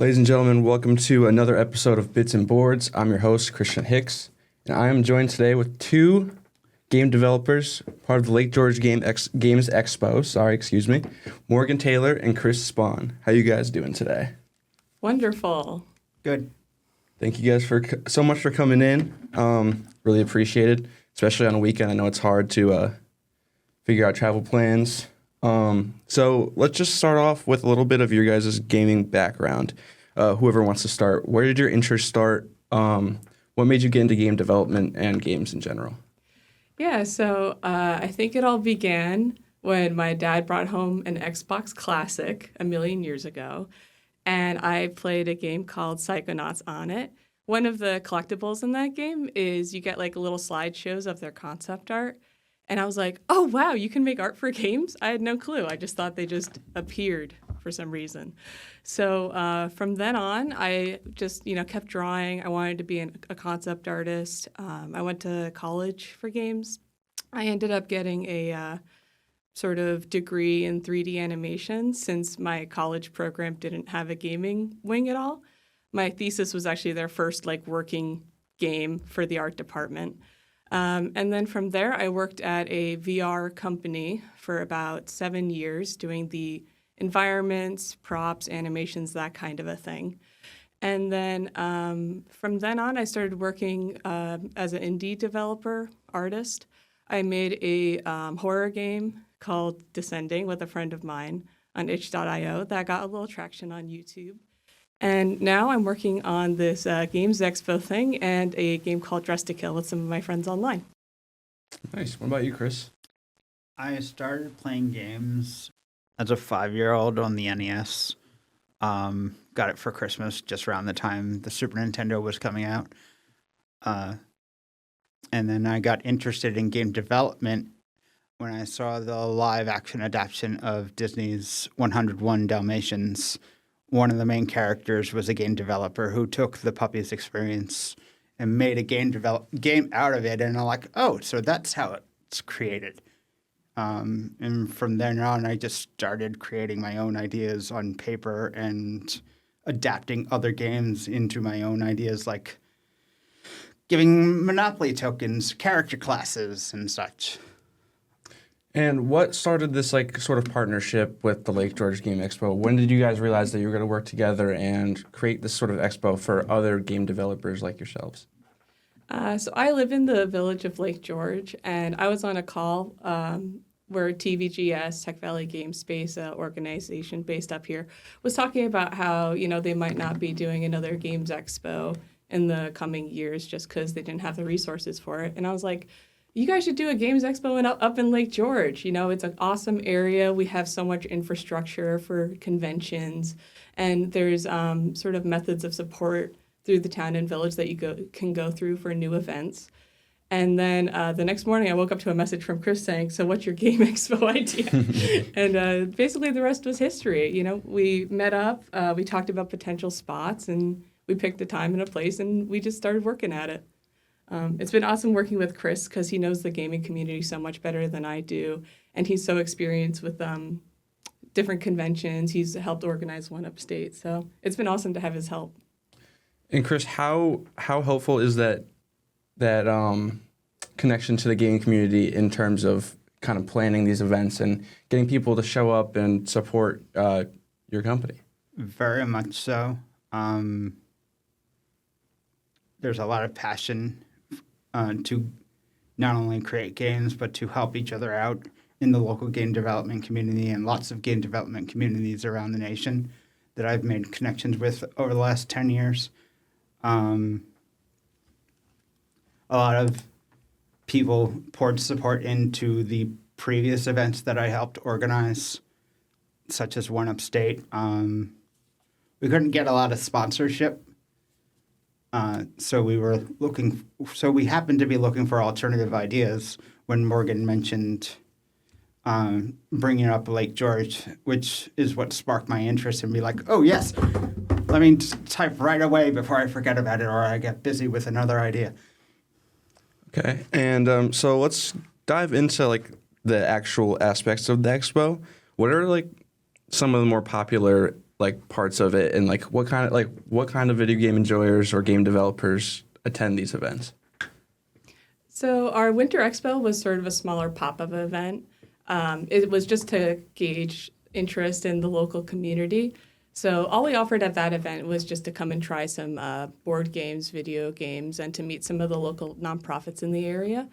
Ladies and gentlemen, welcome to another episode of Bits and Boards. I'm your host, Christian Hicks, and I am joined today with two game developers, part of the Lake George Games Expo, Morgan Taylor and Chris Spahn. How you guys doing today? Wonderful. Good. Thank you guys so much for coming in. Really appreciate it, especially on a weekend. I know it's hard to figure out travel plans. So let's just start off with a little bit of your guys' gaming background. Whoever wants to start, where did your interest start? What made you get into game development and games in general? Yeah, so I think it all began when my dad brought home an Xbox Classic a million years ago, and I played a game called Psychonauts on it. One of the collectibles in that game is you get like little slideshows of their concept art. And I was like, oh, wow, you can make art for games? I had no clue. I just thought they just appeared for some reason. So from then on, I just, kept drawing. I wanted to be a concept artist. I went to college for games. I ended up getting a sort of degree in 3D animation since my college program didn't have a gaming wing at all. My thesis was actually their first working game for the art department. And then from there, I worked at a VR company for about 7 years doing the environments, props, animations, that kind of a thing. And then from then on, I started working as an indie developer, artist. I made a horror game called Descending with a friend of mine on itch.io that got a little traction on YouTube. And now I'm working on this Games Expo thing and a game called Dress to Kill with some of my friends online. Nice. What about you, Chris? I started playing games as a 5-year-old on the NES. Got it for Christmas just around the time the Super Nintendo was coming out. And then I got interested in game development when I saw the live-action adaptation of Disney's 101 Dalmatians. One of the main characters was a game developer who took the puppy's experience and made a game out of it. And I'm like, oh, so that's how it's created. And from then on, I just started creating my own ideas on paper and adapting other games into my own ideas, like giving Monopoly tokens, character classes, and such. And what started this sort of partnership with the Lake George Game Expo? When did you guys realize that you were going to work together and create this sort of expo for other game developers like yourselves? So I live in the village of Lake George, and I was on a call where TVGS, Tech Valley Game Space, organization based up here, was talking about how, they might not be doing another Games Expo in the coming years just because they didn't have the resources for it. And I was like, you guys should do a Games Expo up in Lake George. It's an awesome area. We have so much infrastructure for conventions, and there's sort of methods of support through the town and village that you can go through for new events. And then the next morning, I woke up to a message from Chris saying, so what's your Game Expo idea? And basically the rest was history. We met up, we talked about potential spots, and we picked a time and a place, and we just started working at it. It's been awesome working with Chris because he knows the gaming community so much better than I do, and he's so experienced with different conventions. He's helped organize one upstate, so it's been awesome to have his help. And Chris, how helpful is that connection to the gaming community in terms of kind of planning these events and getting people to show up and support your company? Very much so. There's a lot of passion to not only create games, but to help each other out in the local game development community and lots of game development communities around the nation that I've made connections with over the last 10 years. A lot of people poured support into the previous events that I helped organize, such as One Upstate. We couldn't get a lot of sponsorship. So we happened to be looking for alternative ideas when Morgan mentioned bringing up Lake George, which is what sparked my interest and be like, oh, yes, let me type right away before I forget about it or I get busy with another idea. Okay, and so let's dive into the actual aspects of the expo. What are some of the more popular like parts of it, and like what kind of video game enjoyers or game developers attend these events? So our Winter Expo was sort of a smaller pop-up event. It was just to gauge interest in the local community. So all we offered at that event was just to come and try some board games, video games, and to meet some of the local nonprofits in the area.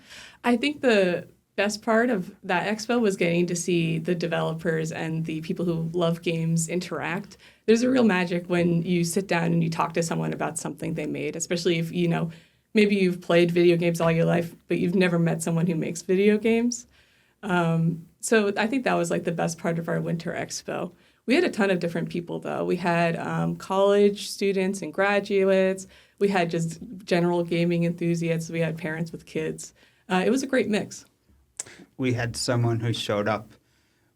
I think the best part of that expo was getting to see the developers and the people who love games interact. There's a real magic when you sit down and you talk to someone about something they made, especially if, maybe you've played video games all your life, but you've never met someone who makes video games. So I think that was like the best part of our Winter Expo. We had a ton of different people, though. We had college students and graduates. We had just general gaming enthusiasts. We had parents with kids. It was a great mix. We had someone who showed up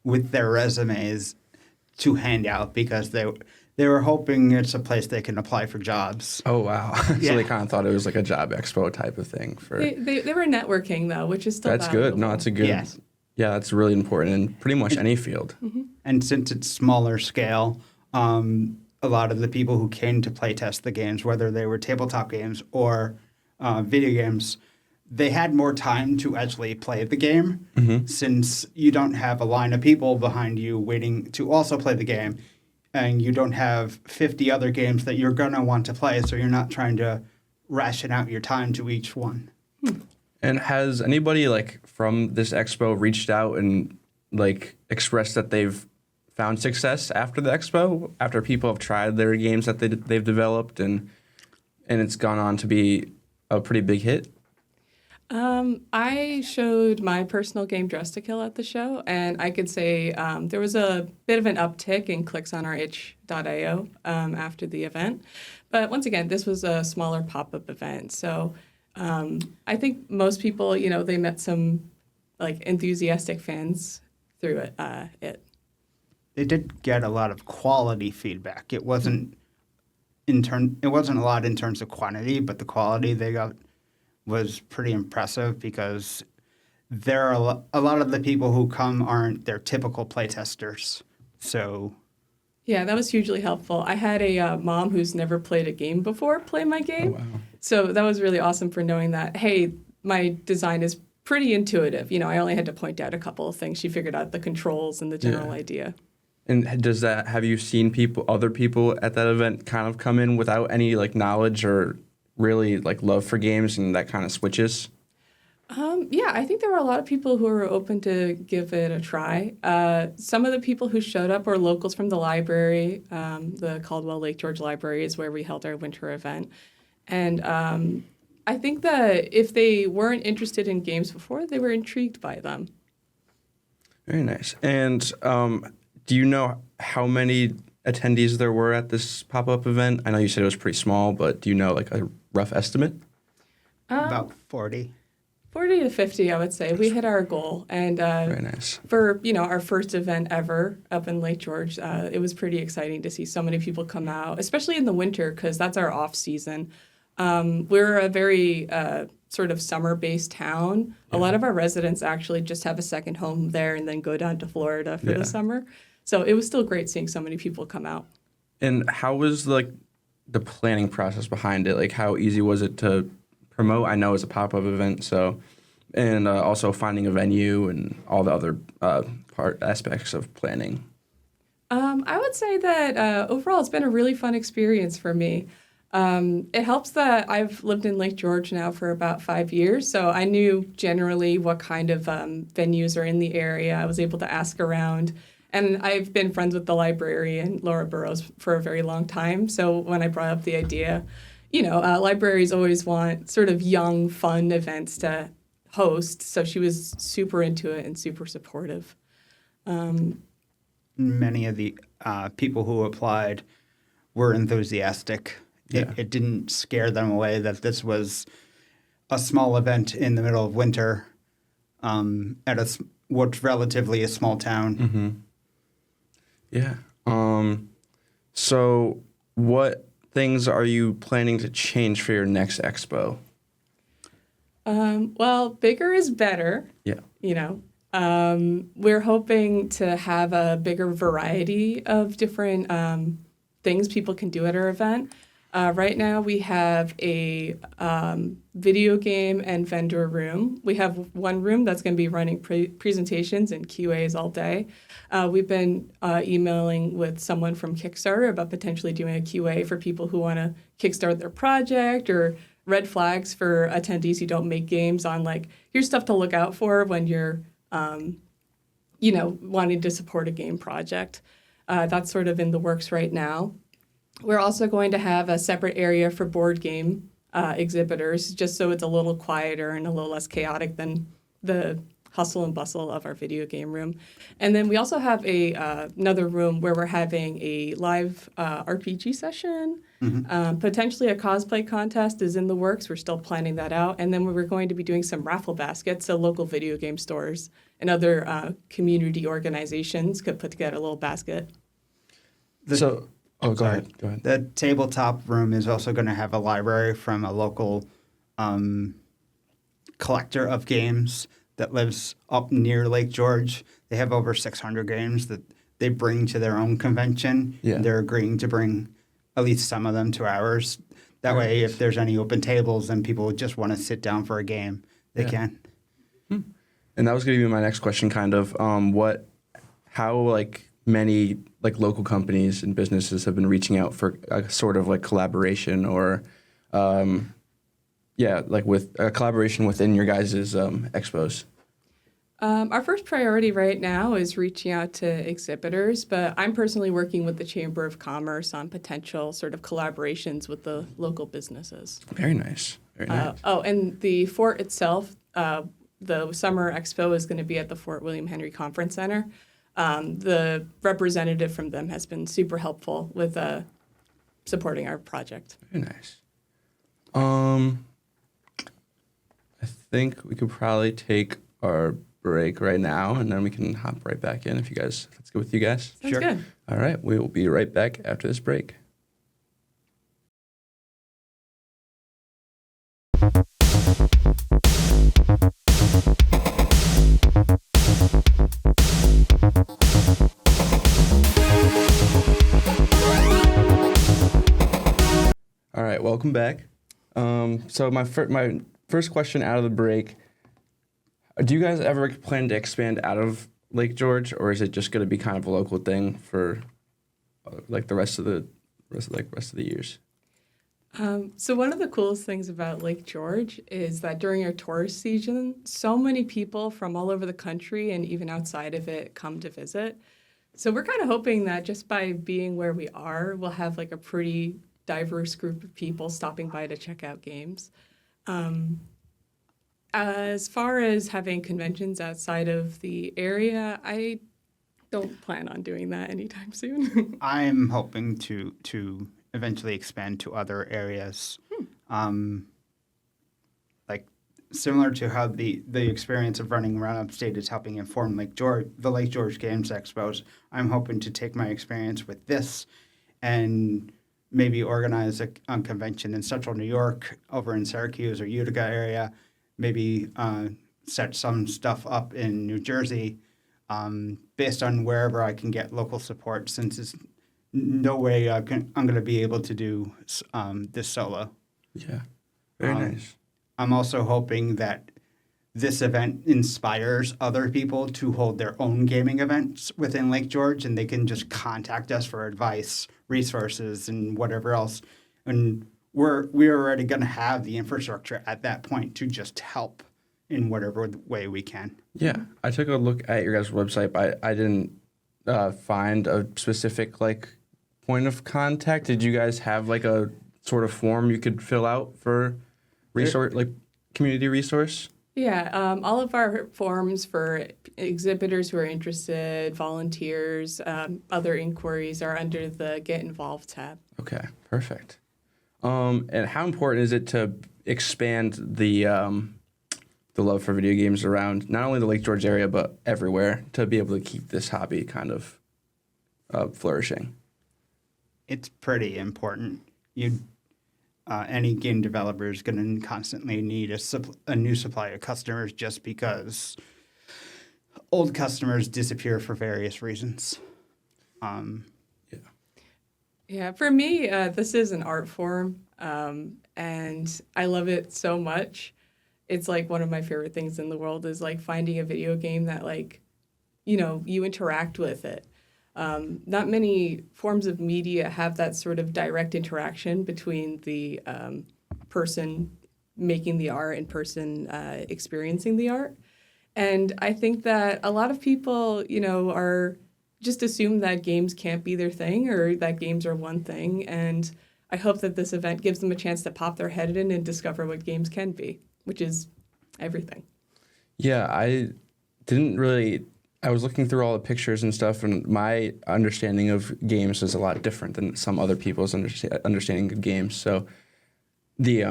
with their resumes to hand out because they were hoping it's a place they can apply for jobs. Oh, wow. So Yeah. they kind of thought it was like a job expo type of thing. They were networking, though, which is still That's good. No, valuable. it's a good. Yes. Yeah, that's really important in pretty much any field. And since it's smaller scale, a lot of the people who came to play test the games, whether they were tabletop games or video games, they had more time to actually play the game since you don't have a line of people behind you waiting to also play the game. And you don't have 50 other games that you're going to want to play, so you're not trying to ration out your time to each one. And has anybody like from this expo reached out and like expressed that they've found success after the expo, after people have tried their games that they've developed and it's gone on to be a pretty big hit? I showed my personal game Dress to Kill at the show, and I could say there was a bit of an uptick in clicks on our itch.io after the event. But once again, this was a smaller pop-up event. So I think most people, they met some like enthusiastic fans through it. They did get a lot of quality feedback. It wasn't a lot in terms of quantity, but the quality they got was pretty impressive because there are a lot of the people who come aren't their typical playtesters. So Yeah, that was hugely helpful. I had a mom who's never played a game before play my game. Oh, wow. So that was really awesome for knowing that, hey, my design is pretty intuitive. I only had to point out a couple of things. She figured out the controls and the general idea. And have you seen other people at that event kind of come in without any like knowledge or really like love for games and that kind of switches? Yeah, I think there were a lot of people who were open to give it a try. Some of the people who showed up were locals from the library. The Caldwell Lake George Library is where we held our winter event. And I think that if they weren't interested in games before, they were intrigued by them. Very nice. And do you know how many attendees there were at this pop-up event? I know you said it was pretty small, but do you know like a rough estimate? about 40. 40 to 50, I would say. We hit our goal. And Very nice. for, our first event ever up in Lake George, it was pretty exciting to see so many people come out, especially in the winter, because that's our off season. We're a very sort of summer-based town. A lot of our residents actually just have a second home there and then go down to Florida for the summer. So it was still great seeing so many people come out. And how was like the planning process behind it? Like how easy was it to promote? I know it's a pop-up event, so and also finding a venue and all the other aspects of planning. I would say that overall it's been a really fun experience for me. It helps that I've lived in Lake George now for about 5 years, so I knew generally what kind of venues are in the area. I was able to ask around, and I've been friends with the librarian, Laura Burrows, for a very long time. So when I brought up the idea, libraries always want sort of young, fun events to host, so she was super into it and super supportive. Many of the people who applied were enthusiastic. It didn't scare them away that this was a small event in the middle of winter at what's relatively a small town. Mm-hmm. Yeah. So what things are you planning to change for your next expo? Well, bigger is better. Yeah. We're hoping to have a bigger variety of different things people can do at our event. Right now, we have a video game and vendor room. We have one room that's going to be running presentations and QAs all day. We've been emailing with someone from Kickstarter about potentially doing a QA for people who want to kickstart their project, or red flags for attendees who don't make games on, like, here's stuff to look out for when you're wanting to support a game project. That's sort of in the works right now. We're also going to have a separate area for board game exhibitors, just so it's a little quieter and a little less chaotic than the hustle and bustle of our video game room. And then we also have another room where we're having a live RPG session. Potentially a cosplay contest is in the works. We're still planning that out. And then we're going to be doing some raffle baskets, so local video game stores and other community organizations could put together a little basket. Go ahead. The tabletop room is also going to have a library from a local collector of games that lives up near Lake George. They have over 600 games that they bring to their own convention. Yeah. They're agreeing to bring at least some of them to ours. That way, if there's any open tables and people just want to sit down for a game, they can. And that was going to be my next question, kind of. How many local companies and businesses have been reaching out for a sort of collaboration, or with a collaboration within your guys' expos? Our first priority right now is reaching out to exhibitors, but I'm personally working with the Chamber of Commerce on potential sort of collaborations with the local businesses. Very nice. Very nice. And the fort itself, the summer expo is going to be at the Fort William Henry Conference Center. The representative from them has been super helpful with supporting our project. Very nice. I think we could probably take our break right now, and then we can hop right back in if that's good with you guys. Sounds good. All right, we will be right back after this break. All right, welcome back. So my first question out of the break: do you guys ever plan to expand out of Lake George, or is it just going to be kind of a local thing for the rest of the years? So one of the coolest things about Lake George is that during our tourist season, so many people from all over the country and even outside of it come to visit. So we're kind of hoping that just by being where we are, we'll have a pretty diverse group of people stopping by to check out games. As far as having conventions outside of the area, I don't plan on doing that anytime soon. I'm hoping to eventually expand to other areas. Similar to how the experience of running around upstate is helping inform the Lake George Games Expos, I'm hoping to take my experience with this and maybe organize a convention in central New York, over in Syracuse or Utica area, maybe set some stuff up in New Jersey, based on wherever I can get local support, since there's no way I'm going to be able to do this solo. Yeah, very nice. I'm also hoping that this event inspires other people to hold their own gaming events within Lake George, and they can just contact us for advice, resources, and whatever else. And we're already going to have the infrastructure at that point to just help in whatever way we can. Yeah, I took a look at your guys' website, but I didn't find a specific point of contact. Did you guys have a sort of form you could fill out for community resource? Yeah, all of our forms for exhibitors who are interested, volunteers, other inquiries are under the Get Involved tab. Okay, perfect. And how important is it to expand the love for video games around not only the Lake George area but everywhere, to be able to keep this hobby kind of flourishing? It's pretty important. Any game developer is going to constantly need a new supply of customers, just because old customers disappear for various reasons. Yeah, for me, this is an art form, and I love it so much. It's like one of my favorite things in the world is like finding a video game that like, you interact with it. Not many forms of media have that sort of direct interaction between the person making the art and person experiencing the art. And I think that a lot of people, are just assume that games can't be their thing or that games are one thing. And I hope that this event gives them a chance to pop their head in and discover what games can be, which is everything. Yeah, I didn't really. I was looking through all the pictures and stuff, and my understanding of games is a lot different than some other people's understanding of games. So the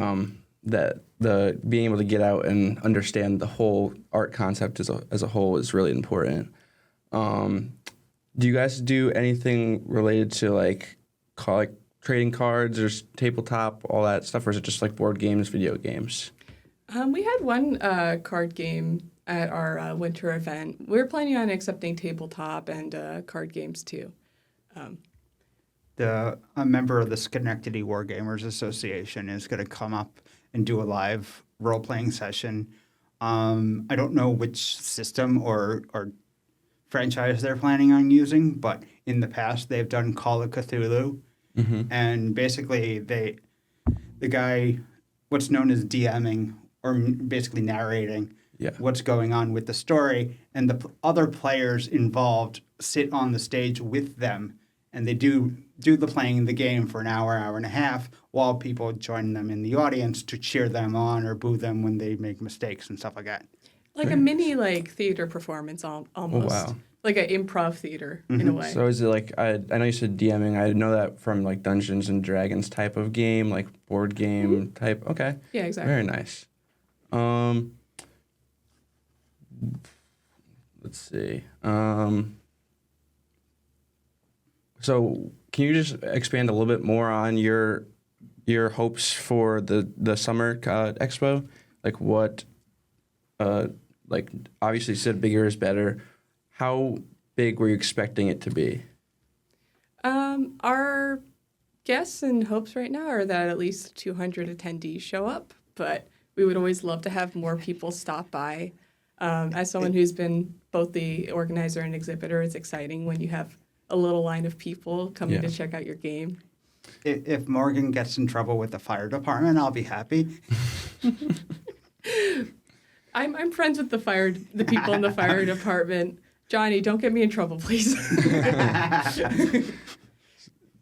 the being able to get out and understand the whole art concept as a whole is really important. Do you guys do anything related to like trading cards or tabletop, all that stuff, or is it just like board games, video games? We had one card game at our winter event. We're planning on accepting tabletop and card games too. A member of the Schenectady Wargamers Association is going to come up and do a live role-playing session. I don't know which system or franchise they're planning on using, but in the past they've done Call of Cthulhu, and basically the guy, what's known as DMing, or basically narrating what's going on with the story, and the other players involved sit on the stage with them, and they do the playing the game for an hour and a half, while people join them in the audience to cheer them on or boo them when they make mistakes and stuff like that. Like a mini theater performance almost. Oh, wow. Like an improv theater in a way. So is it like I know you said DMing. I know that from like Dungeons and Dragons type of game, like board game type. Okay. Yeah, exactly. Very nice. Let's see. So can you just expand a little bit more on your hopes for the summer expo? Like what? Like obviously you said bigger is better. How big were you expecting it to be? Our guess and hopes right now are that at least 200 attendees show up, but we would always love to have more people stop by. As someone who's been both the organizer and exhibitor, it's exciting when you have a little line of people coming to check out your game. If Morgan gets in trouble with the fire department, I'll be happy. I'm friends with the people in the fire department. Johnny, don't get me in trouble, please.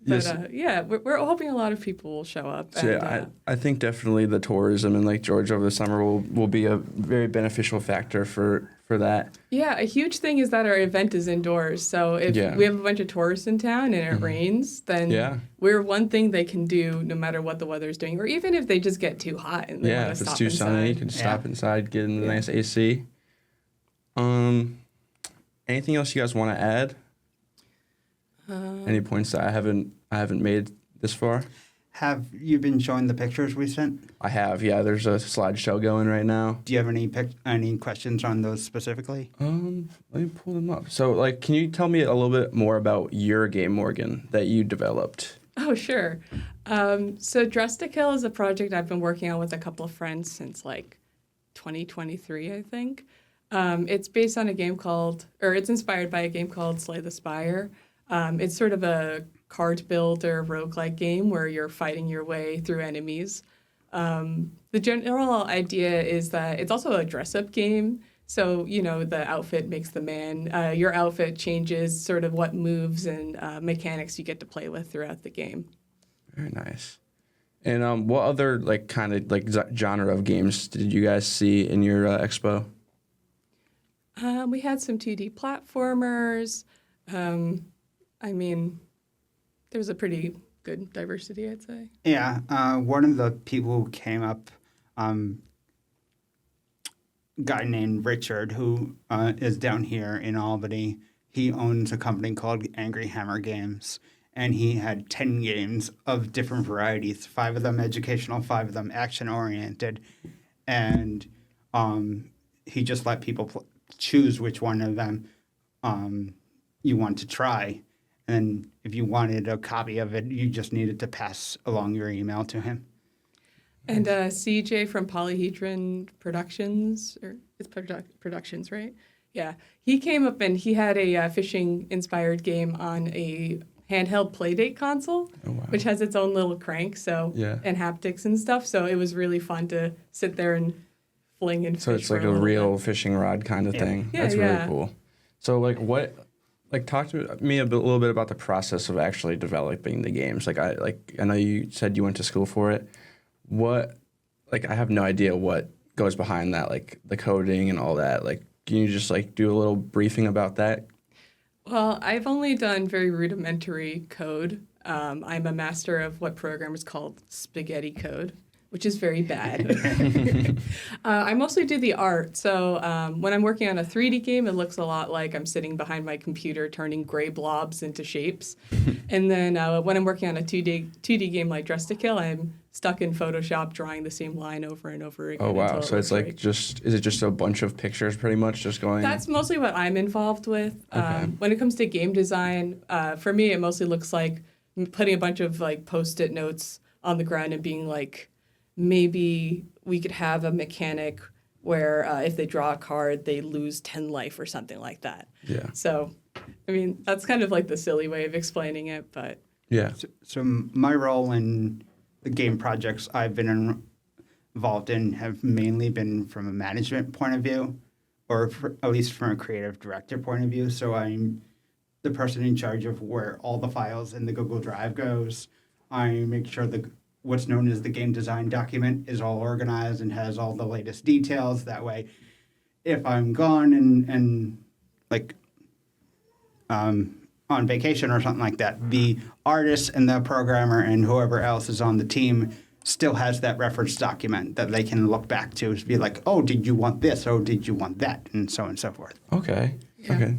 But we're hoping a lot of people will show up. So and, I think definitely the tourism in Lake George over the summer will be a very beneficial factor for that. Yeah, a huge thing is that our event is indoors. So if we have a bunch of tourists in town and it rains, then we're one thing they can do no matter what the weather's doing, or even if they just get too hot and they want to stop inside. If it's too sunny, you can stop inside, get in the nice AC. Anything else you guys want to add? Any points that I haven't made this far? Have you been showing the pictures we sent? I have, yeah. There's a slideshow going right now. Do you have any questions on those specifically? Let me pull them up. So, can you tell me a little bit more about your game, Morgan, that you developed? Oh, sure. So Dress to Kill is a project I've been working on with a couple of friends since 2023, I think. It's based on it's inspired by a game called Slay the Spire. It's sort of a card builder roguelike game where you're fighting your way through enemies. The general idea is that it's also a dress-up game. So, the outfit makes the man. Your outfit changes sort of what moves and mechanics you get to play with throughout the game. Very nice. And what other genre of games did you guys see in your expo? We had some 2D platformers. There was a pretty good diversity, I'd say. Yeah, one of the people who came up, guy named Richard, who is down here in Albany. He owns a company called Angry Hammer Games, and he had 10 games of different varieties, 5 of them educational, 5 of them action-oriented, and he just let people choose which one of them you want to try. And if you wanted a copy of it, you just needed to pass along your email to him. And CJ from Polyhedron Productions, or it's Productions, right? Yeah. He came up and he had a fishing-inspired game on a handheld Playdate console, which has its own little crank, and haptics and stuff. So it was really fun to sit there and fling and fish. So it's like a real fishing rod kind of thing. Yeah, That's really cool. So talk to me a little bit about the process of actually developing the games. I know you said you went to school for it. I have no idea what goes behind that, like the coding and all that. Can you just do a little briefing about that? Well, I've only done very rudimentary code. I'm a master of what programmers call spaghetti code, which is very bad. I mostly do the art. So when I'm working on a 3D game, it looks a lot like I'm sitting behind my computer turning gray blobs into shapes. And then when I'm working on a 2D game like Dress to Kill, I'm stuck in Photoshop drawing the same line over and over again. Oh, wow. So it's is it just a bunch of pictures pretty much just going? That's mostly what I'm involved with. Okay. When it comes to game design, for me, it mostly looks like putting a bunch of Post-it notes on the ground and being like, maybe we could have a mechanic where if they draw a card, they lose 10 life or something like that. Yeah. So, I mean, that's kind of the silly way of explaining it, but... Yeah. So my role in the game projects I've been involved in have mainly been from a management point of view, or at least from a creative director point of view. So I'm the person in charge of where all the files in the Google Drive goes. I make sure what's known as the game design document is all organized and has all the latest details. That way, if I'm gone and on vacation or something like that, the artist and the programmer and whoever else is on the team still has that reference document that they can look back to be like, oh, did you want this? Oh, did you want that? And so on and so forth. Okay. Yeah. Okay.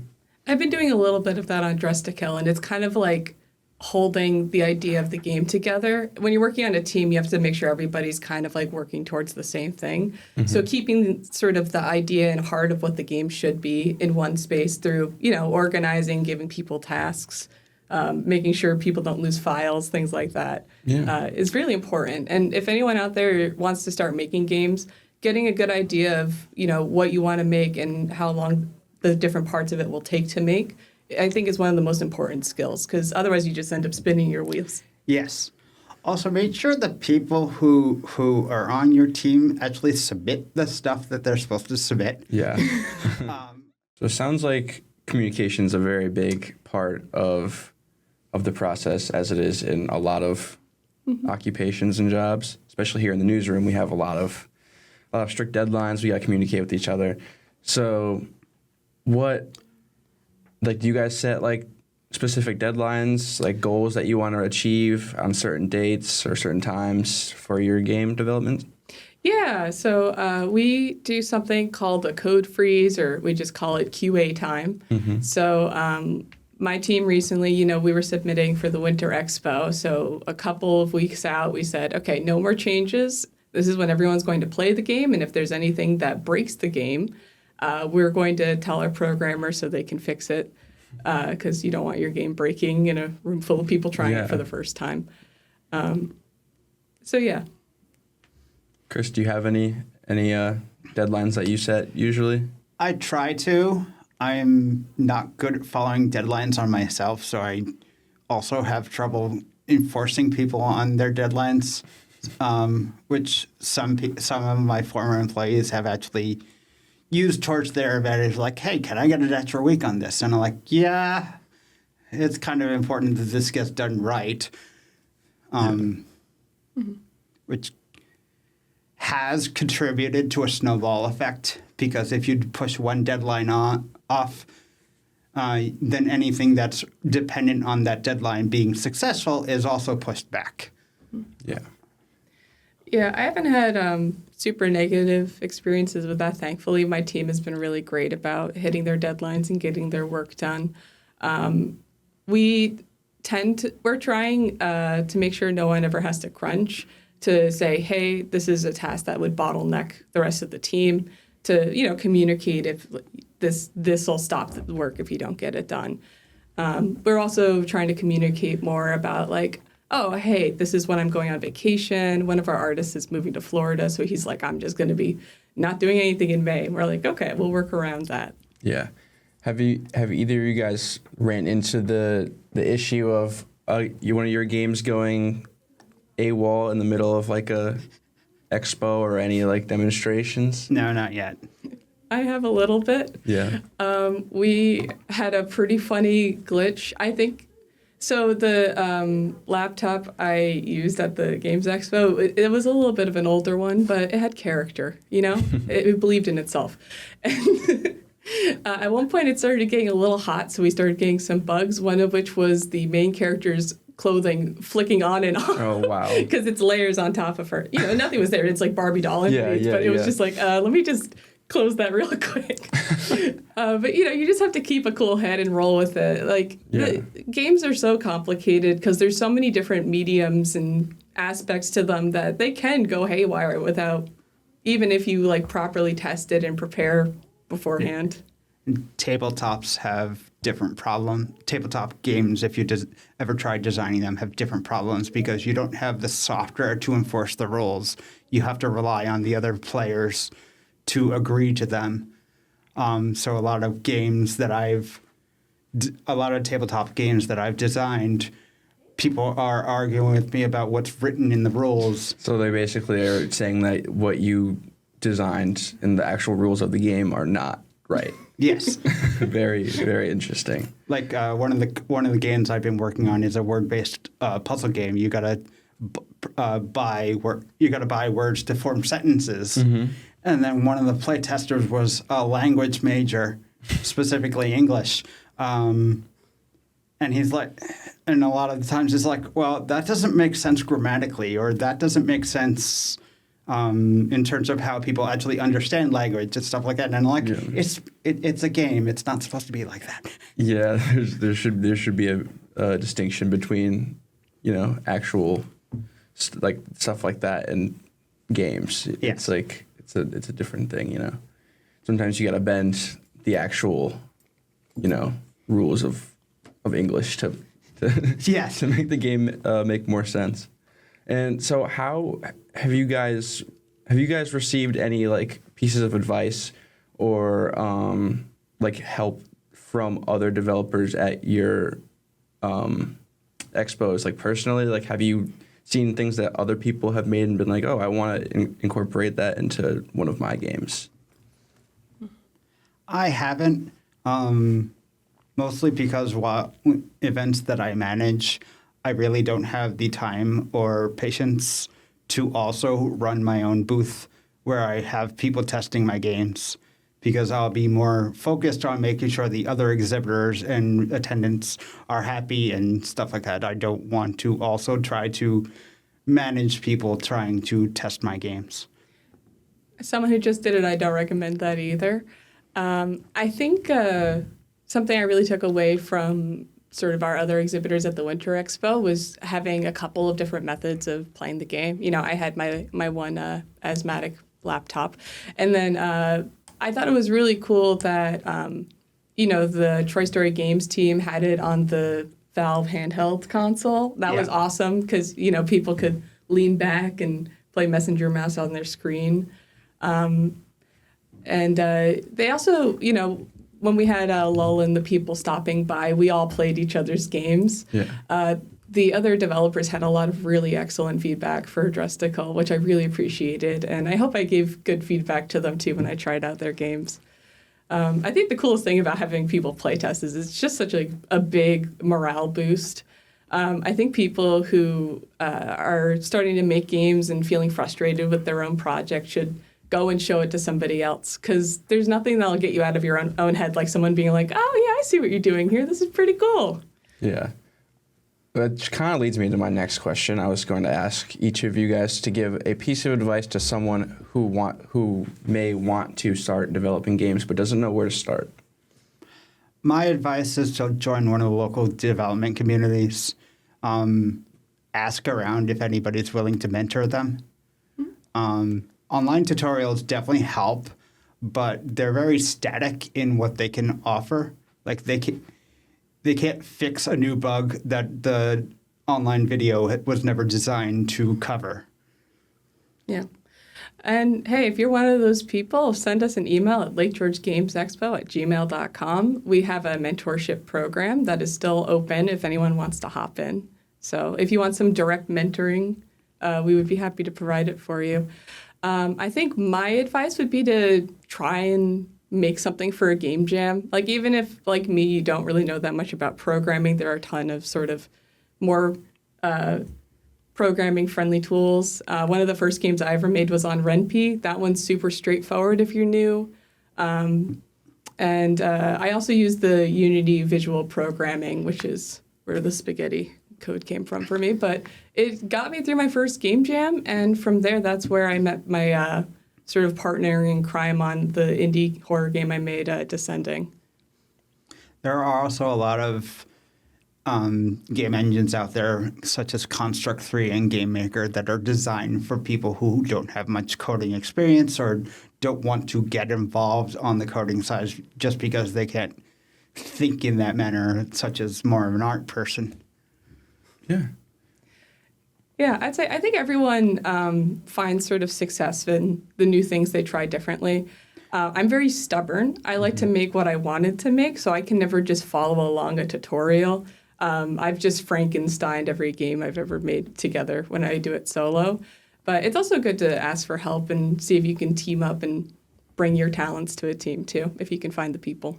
I've been doing a little bit of that on Dress to Kill, and it's kind of like holding the idea of the game together. When you're working on a team, you have to make sure everybody's kind of working towards the same thing. Mm-hmm. So keeping sort of the idea and heart of what the game should be in one space through, organizing, giving people tasks, making sure people don't lose files, things like that, is really important. And if anyone out there wants to start making games, getting a good idea of, what you want to make and how long the different parts of it will take to make, I think is one of the most important skills, because otherwise you just end up spinning your wheels. Yes. Also, make sure the people who are on your team actually submit the stuff that they're supposed to submit. Yeah. So it sounds like communication is a very big part of the process, as it is in a lot of occupations and jobs. Especially here in the newsroom, we have a lot of strict deadlines. We got to communicate with each other. So, what? Do you guys set specific deadlines, goals that you want to achieve on certain dates or certain times for your game development? Yeah, so we do something called a code freeze, or we just call it QA time. Mm-hmm. So my team recently, we were submitting for the Winter Expo. So a couple of weeks out, we said, okay, no more changes. This is when everyone's going to play the game. And if there's anything that breaks the game, we're going to tell our programmers so they can fix it, because you don't want your game breaking in a room full of people trying it for the first time. So yeah. Chris, do you have any deadlines that you set usually? I try to. I'm not good at following deadlines on myself, so I also have trouble enforcing people on their deadlines, which some of my former employees have actually used towards their advantage, hey, can I get an extra week on this? And I'm like, yeah, it's kind of important that this gets done right, which has contributed to a snowball effect, because if you push one deadline off, then anything that's dependent on that deadline being successful is also pushed back. Yeah. Yeah, I haven't had super negative experiences with that, thankfully. My team has been really great about hitting their deadlines and getting their work done. We're trying to make sure no one ever has to crunch, to say, hey, this is a task that would bottleneck the rest of the team, to, communicate if this will stop the work if you don't get it done. We're also trying to communicate more about like, oh, hey, this is when I'm going on vacation. One of our artists is moving to Florida, so he's like, I'm just going to be not doing anything in May. And we're like, okay, we'll work around that. Yeah. Have either of you guys ran into the issue of one of your games going AWOL in the middle of like a expo or any like demonstrations? No, not yet. I have a little bit. Yeah. We had a pretty funny glitch, I think. So the laptop I used at the Games Expo, it was a little bit of an older one, but it had character, you know? it believed in itself. And at one point, it started getting a little hot, so we started getting some bugs, one of which was the main character's clothing flicking on and off. Oh, wow. Because it's layers on top of her. You know, nothing was there. It's like Barbie doll underneath, but it was just like, let me just close that real quick. But, you know, you just have to keep a cool head and roll with it. Like, the games are so complicated because there's so many different mediums and aspects to them that they can go haywire without, even if you, like, properly test it and prepare beforehand. Tabletops have different problems. Tabletop games, if you ever tried designing them, have different problems because you don't have the software to enforce the rules. You have to rely on the other players to agree to them. So a lot of tabletop games that I've designed, people are arguing with me about what's written in the rules. So they basically are saying that what you designed and the actual rules of the game are not right. Yes. Very, very interesting. Like one of the games I've been working on is a word-based puzzle game. You gotta buy words to form sentences. Mm-hmm. And then one of the play testers was a language major, specifically English. And he's like, and a lot of the times it's like, well, that doesn't make sense grammatically, or that doesn't make sense in terms of how people actually understand language and stuff like that. And I'm like, it's a game. It's not supposed to be like that. Yeah, there should be a distinction between, you know, actual like stuff like that and games. Yeah. It's like it's a different thing, you know. Sometimes you got to bend the actual, you know, rules of English to yes. to make the game make more sense. And so, how have you guys received any like pieces of advice or like help from other developers at your expos? Like personally, like have you seen things that other people have made and been like, oh, I want to incorporate that into one of my games? I haven't, mostly because events that I manage, I really don't have the time or patience to also run my own booth where I have people testing my games, because I'll be more focused on making sure the other exhibitors and attendants are happy and stuff like that. I don't want to also try to manage people trying to test my games. As someone who just did it, I don't recommend that either. I think something I really took away from sort of our other exhibitors at the Winter Expo was having a couple of different methods of playing the game. You know, I had my one asthmatic laptop, and then I thought it was really cool that you know, the Troy Story Games team had it on the Valve handheld console. That was awesome because, you know, people could lean back and play Messenger Mouse on their screen. And they also, you know, when we had a lull in the people stopping by, we all played each other's games. Yeah. The other developers had a lot of really excellent feedback for Drustical, which I really appreciated. And I hope I gave good feedback to them, too, when I tried out their games. I think the coolest thing about having people play test is it's just such a big morale boost. I think people who are starting to make games and feeling frustrated with their own project should go and show it to somebody else, because there's nothing that'll get you out of your own head like someone being like, oh, yeah, I see what you're doing here. This is pretty cool. Yeah. That kind of leads me to my next question. I was going to ask each of you guys to give a piece of advice to someone who may want to start developing games but doesn't know where to start. My advice is to join one of the local development communities. Ask around if anybody's willing to mentor them. Online tutorials definitely help, but they're very static in what they can offer. Like they can't fix a new bug that the online video was never designed to cover. Yeah. And hey, if you're one of those people, send us an email at lakegeorgegamesexpo@gmail.com. We have a mentorship program that is still open if anyone wants to hop in. So if you want some direct mentoring, we would be happy to provide it for you. I think my advice would be to try and make something for a game jam. Like even if, like me, you don't really know that much about programming, there are a ton of sort of more programming-friendly tools. One of the first games I ever made was on RenPy. That one's super straightforward if you're new. And I also use the Unity visual programming, which is where the spaghetti code came from for me. But it got me through my first game jam, and from there, that's where I met my sort of partner in crime on the indie horror game I made, Descending. There are also a lot of game engines out there, such as Construct 3 and Game Maker, that are designed for people who don't have much coding experience or don't want to get involved on the coding side just because they can't think in that manner, such as more of an art person. Yeah. Yeah, I think everyone finds sort of success in the new things they try differently. I'm very stubborn. I like to make what I wanted to make, so I can never just follow along a tutorial. I've just Frankensteined every game I've ever made together when I do it solo. But it's also good to ask for help and see if you can team up and bring your talents to a team too, if you can find the people.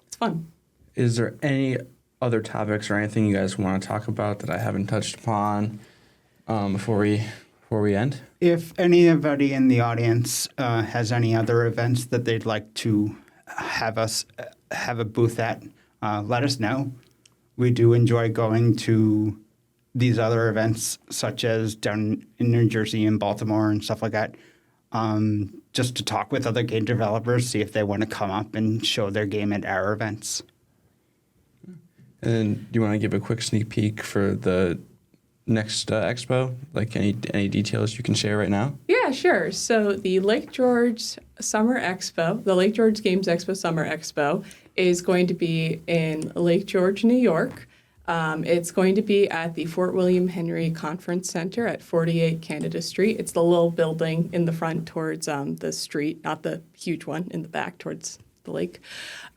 It's fun. Is there any other topics or anything you guys want to talk about that I haven't touched upon before we end? If anybody in the audience has any other events that they'd like to have us have a booth at, let us know. We do enjoy going to these other events, such as down in New Jersey and Baltimore and stuff like that, just to talk with other game developers, see if they want to come up and show their game at our events. And do you want to give a quick sneak peek for the next expo? Like any details you can share right now? Yeah, sure. So the Lake George Summer Expo, the Lake George Games Expo Summer Expo, is going to be in Lake George, New York. It's going to be at the Fort William Henry Conference Center at 48 Canada Street. It's the little building in the front towards the street, not the huge one in the back towards the lake.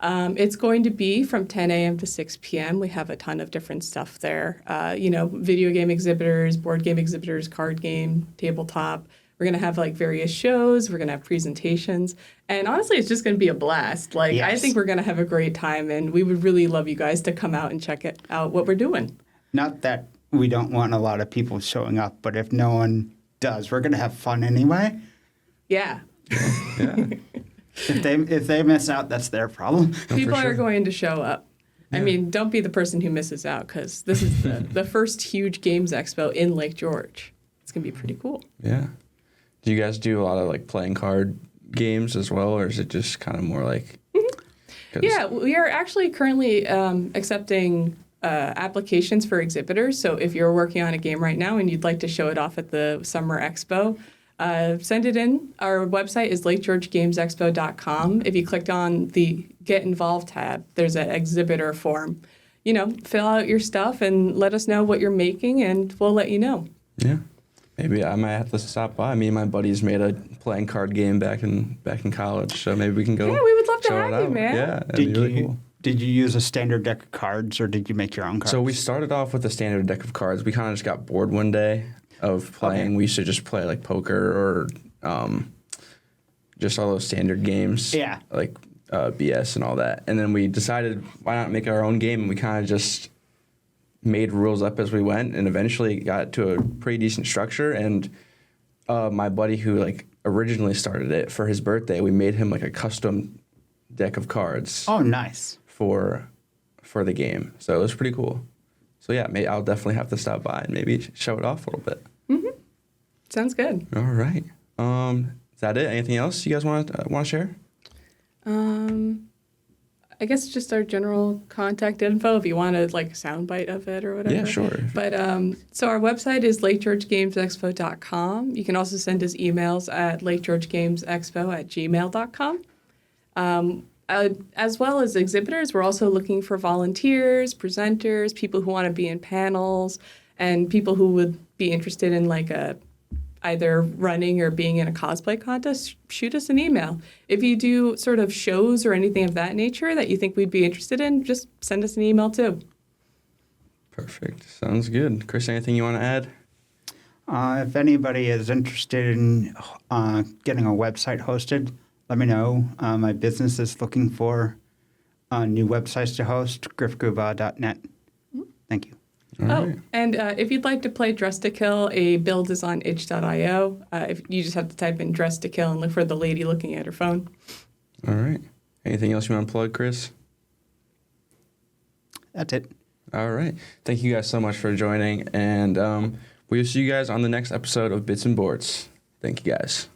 It's going to be from 10 a.m. to 6 p.m. We have a ton of different stuff there. Video game exhibitors, board game exhibitors, card game, tabletop. We're going to have like various shows. We're going to have presentations. And honestly, it's just going to be a blast. Like, Yes. I think we're going to have a great time, and we would really love you guys to come out and check it out what we're doing. Not that we don't want a lot of people showing up, but if no one does, we're going to have fun anyway. Yeah. Yeah. If they miss out, that's their problem. People sure. are going to show up. I mean, don't be the person who misses out, because this is the first huge games expo in Lake George. It's going to be pretty cool. Yeah. Do you guys do a lot of like playing card games as well, or is it just kind of more like? 'Cause- Yeah, we are actually currently accepting applications for exhibitors. So if you're working on a game right now and you'd like to show it off at the Summer Expo, send it in. Our website is lakegeorgegamesexpo.com. If you clicked on the Get Involved tab, there's an exhibitor form. Fill out your stuff and let us know what you're making, and we'll let you know. Yeah. Maybe I might have to stop by. Me and my buddies made a playing card game back in college, so maybe we can go. Yeah, we would love to show have it you, out. man. Yeah, that'd be really cool. Did you use a standard deck of cards, or did you make your own cards? So we started off with a standard deck of cards. We kind of just got bored one day of playing. Okay. We used to just play like poker or just all those standard games. Yeah. Like BS and all that. And then we decided, why not make our own game? And we kind of just made rules up as we went, and eventually got to a pretty decent structure. And my buddy who like originally started it, for his birthday, we made him like a custom deck of cards Oh, nice. for the game. So it was pretty cool. So yeah, I'll definitely have to stop by and maybe show it off a little bit. Sounds good. All right. Is that it? Anything else you guys want to share? I guess just our general contact info if you want a like soundbite of it or whatever. Yeah, sure. But so our website is lakegeorgegamesexpo.com. You can also send us emails at lakegeorgegamesexpo@gmail.com. As well as exhibitors, we're also looking for volunteers, presenters, people who want to be in panels, and people who would be interested in either running or being in a cosplay contest. Shoot us an email. If you do sort of shows or anything of that nature that you think we'd be interested in, just send us an email too. Perfect. Sounds good. Chris, anything you want to add? If anybody is interested in getting a website hosted, let me know. My business is looking for new websites to host, griffguba.net. Thank you. All right. And if you'd like to play Dress to Kill, a build is on itch.io. If you just have to type in Dress to Kill and look for the lady looking at her phone. All right. Anything else you want to plug, Chris? That's it. All right. Thank you guys so much for joining, and we'll see you guys on the next episode of Bits and Boards. Thank you guys.